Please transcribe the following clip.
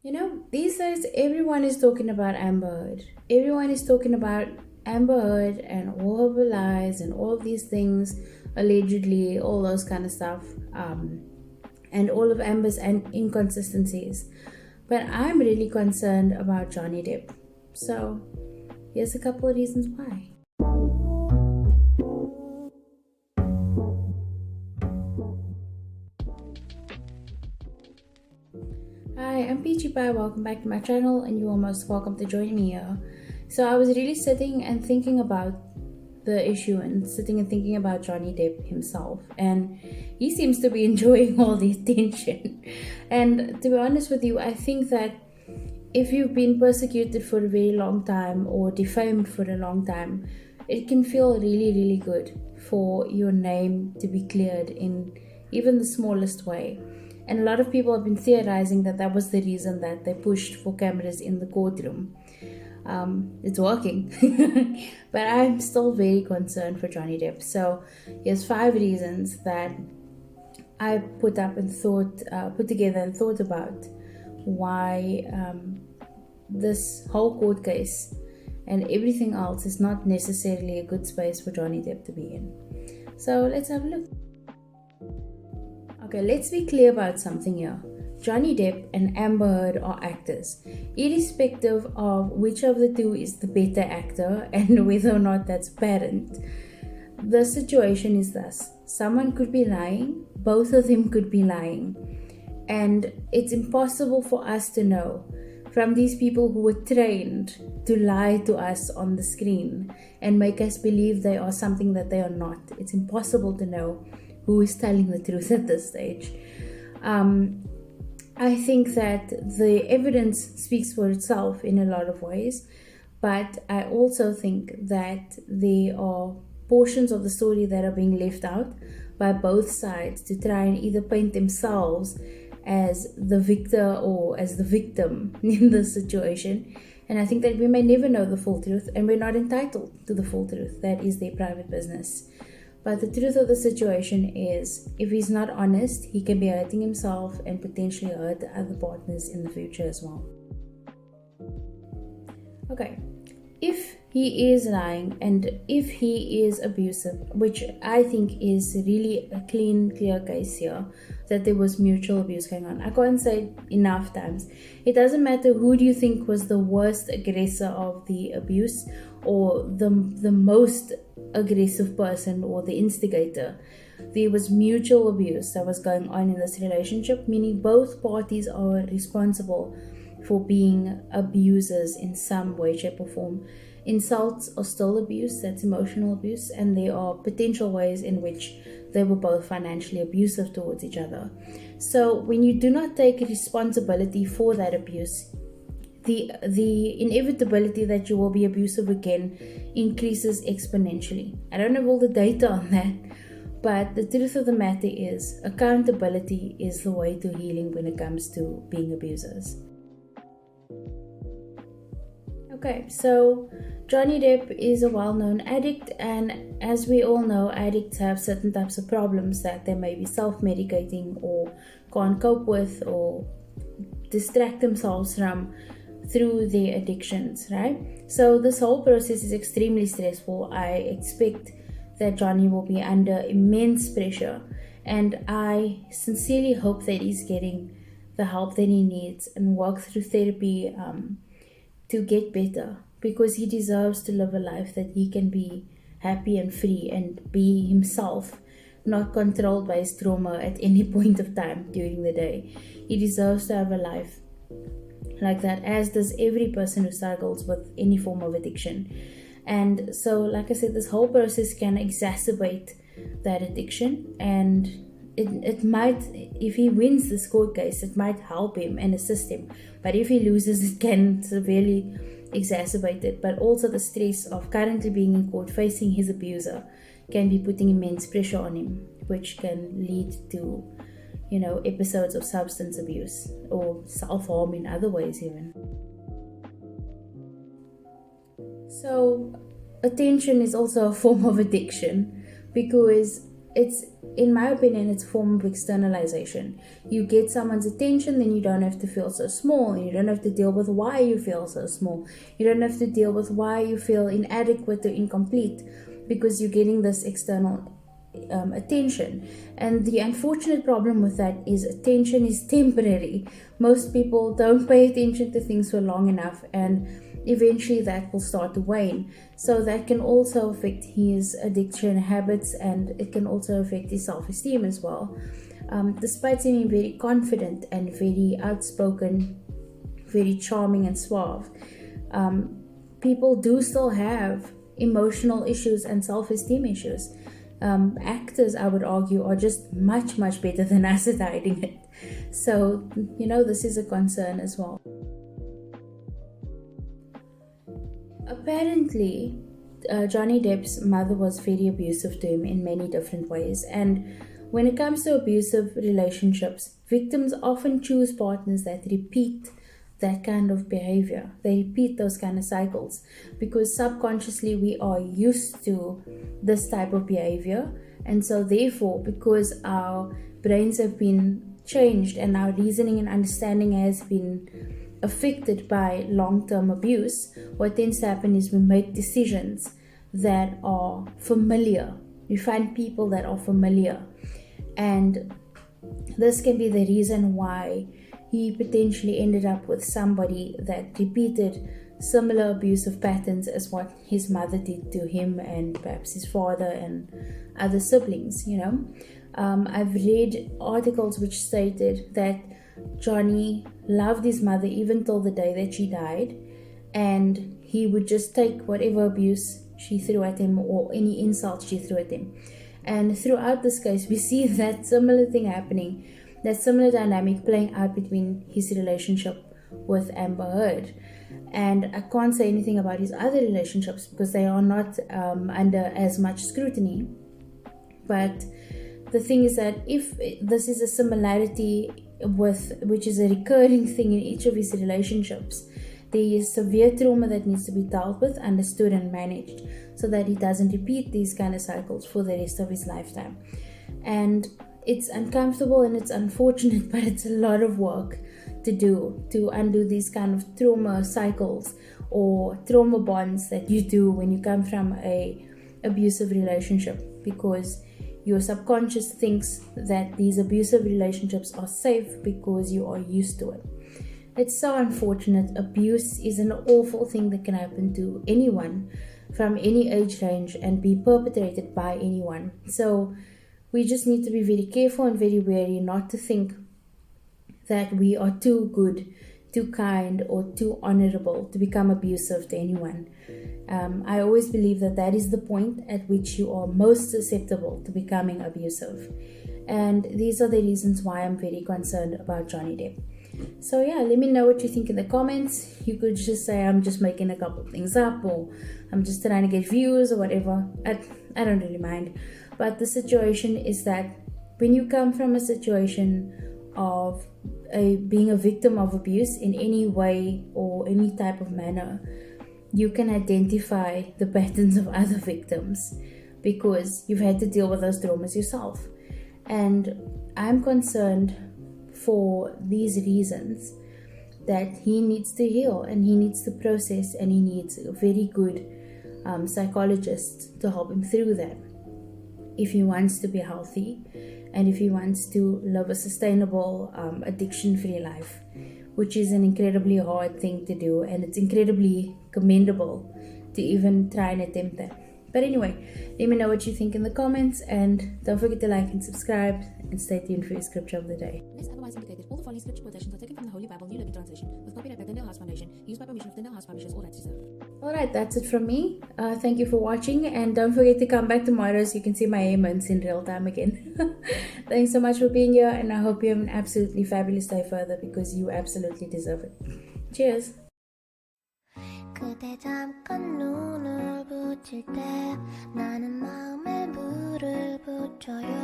These days everyone is talking about Amber Heard. Everyone is talking about Amber Heard and all of her lies and all of these things, allegedly, all those kind of stuff, and all of Amber's inconsistencies. But I'm really concerned about Johnny Depp. So, here's a couple of reasons why. Hi, I'm Peachy. Welcome back to my channel, and you are most welcome to join me here. So I was really sitting and thinking about the issue and sitting and thinking about Johnny Depp himself, and he seems to be enjoying all the attention. And to be honest with you, I think that if you've been persecuted for a very long time or defamed for a long time, it can feel really, really good for your name to be cleared in even the smallest way. And a lot of people have been theorizing that that was the reason that they pushed for cameras in the courtroom. It's working. But I'm still very concerned for Johnny Depp. So here's 5 reasons that I put together and thought about why this whole court case and everything else is not necessarily a good space for Johnny Depp to be in. So let's have a look. Okay, let's be clear about something here. Johnny Depp and Amber Heard are actors. Irrespective of which of the two is the better actor and whether or not that's apparent, the situation is thus. Someone could be lying, both of them could be lying. And it's impossible for us to know from these people who were trained to lie to us on the screen and make us believe they are something that they are not. It's impossible to know who is telling the truth at this stage. I think that the evidence speaks for itself in a lot of ways, but I also think that there are portions of the story that are being left out by both sides to try and either paint themselves as the victor or as the victim in this situation. And I think that we may never know the full truth, and we're not entitled to the full truth. That is their private business. But the truth of the situation is, if he's not honest, he can be hurting himself and potentially hurt other partners in the future as well. Okay, if he is lying and if he is abusive, which I think is really a clear case here, that there was mutual abuse going on. I can't say it enough times. It doesn't matter who do you think was the worst aggressor of the abuse or the most aggressive person or the instigator. There was mutual abuse that was going on in this relationship, meaning both parties are responsible for being abusers in some way, shape or form. Insults are still abuse, that's emotional abuse, and there are potential ways in which they were both financially abusive towards each other. So when you do not take responsibility for that abuse, the inevitability that you will be abusive again increases exponentially. I don't have all the data on that, but the truth of the matter is accountability is the way to healing when it comes to being abusers. Okay, so Johnny Depp is a well-known addict, and as we all know, addicts have certain types of problems that they may be self-medicating or can't cope with or distract themselves from through their addictions, right? So this whole process is extremely stressful. I expect that Johnny will be under immense pressure, and I sincerely hope that he's getting the help that he needs and work through therapy to get better, because he deserves to live a life that he can be happy and free and be himself, not controlled by his trauma at any point of time during the day. He deserves to have a life like that, as does every person who struggles with any form of addiction. And so, like I said, this whole process can exacerbate that addiction, and it might, if he wins this court case, it might help him and assist him, but if he loses, it can severely exacerbate it. But also the stress of currently being in court facing his abuser can be putting immense pressure on him, which can lead to episodes of substance abuse or self-harm in other ways even. So attention is also a form of addiction, because it's in my opinion, it's a form of externalization. You get someone's attention, then you don't have to feel so small, and you don't have to deal with why you feel so small. You don't have to deal with why you feel inadequate or incomplete, because you're getting this external attention. And the unfortunate problem with that is attention is temporary. Most people don't pay attention to things for long enough, and eventually that will start to wane. So that can also affect his addiction habits, and it can also affect his self-esteem as well. Despite seeming very confident and very outspoken, very charming and suave, people do still have emotional issues and self-esteem issues. Actors, I would argue, are just much better than us at hiding it. So, this is a concern as well. Apparently, Johnny Depp's mother was very abusive to him in many different ways. And when it comes to abusive relationships, victims often choose partners that repeat that kind of behavior. They repeat those kind of cycles because subconsciously we are used to this type of behavior. And so therefore, because our brains have been changed and our reasoning and understanding has been affected by long-term abuse, what tends to happen is we make decisions that are familiar. We find people that are familiar. And this can be the reason why he potentially ended up with somebody that repeated similar abusive patterns as what his mother did to him and perhaps his father and other siblings, I've read articles which stated that Johnny loved his mother even till the day that she died, and he would just take whatever abuse she threw at him or any insult she threw at him. And throughout this case, we see that similar thing happening, that similar dynamic playing out between his relationship with Amber Heard. And I can't say anything about his other relationships because they are not under as much scrutiny. But the thing is that if this is a similarity which is a recurring thing in each of his relationships, there is severe trauma that needs to be dealt with, understood and managed so that he doesn't repeat these kind of cycles for the rest of his lifetime. And it's uncomfortable and it's unfortunate, but it's a lot of work to do to undo these kind of trauma cycles or trauma bonds that you do when you come from a abusive relationship, because your subconscious thinks that these abusive relationships are safe because you are used to it. It's so unfortunate. Abuse is an awful thing that can happen to anyone from any age range and be perpetrated by anyone. So we just need to be very careful and very wary not to think that we are too good, too kind, or too honorable to become abusive to anyone. I always believe that is the point at which you are most susceptible to becoming abusive. And these are the reasons why I'm very concerned about Johnny Depp. So yeah, let me know what you think in the comments. You could just say I'm just making a couple of things up, or I'm just trying to get views or whatever. I don't really mind. But the situation is that when you come from a situation of being a victim of abuse in any way or any type of manner, you can identify the patterns of other victims because you've had to deal with those traumas yourself. And I'm concerned for these reasons that he needs to heal and he needs to process, and he needs a very good psychologist to help him through that if he wants to be healthy and if he wants to live a sustainable addiction-free life, which is an incredibly hard thing to do, and it's incredibly commendable to even try and attempt that. But anyway, let me know what you think in the comments, and don't forget to like and subscribe, and stay tuned for your scripture of the day. Unless otherwise indicated, all the following scripture quotations are taken from the Holy Bible, New Living Translation, with copyright by Tyndale Publishing House, used by permission of Tyndale Publishing House, all rights reserved. Alright, that's it from me. Thank you for watching, and don't forget to come back tomorrow so you can see my ailments in real time again. Thanks so much for being here, and I hope you have an absolutely fabulous day further, because you absolutely deserve it. Cheers! 그대 잠깐 눈을 붙일 때 나는 마음에 물을 붙여요.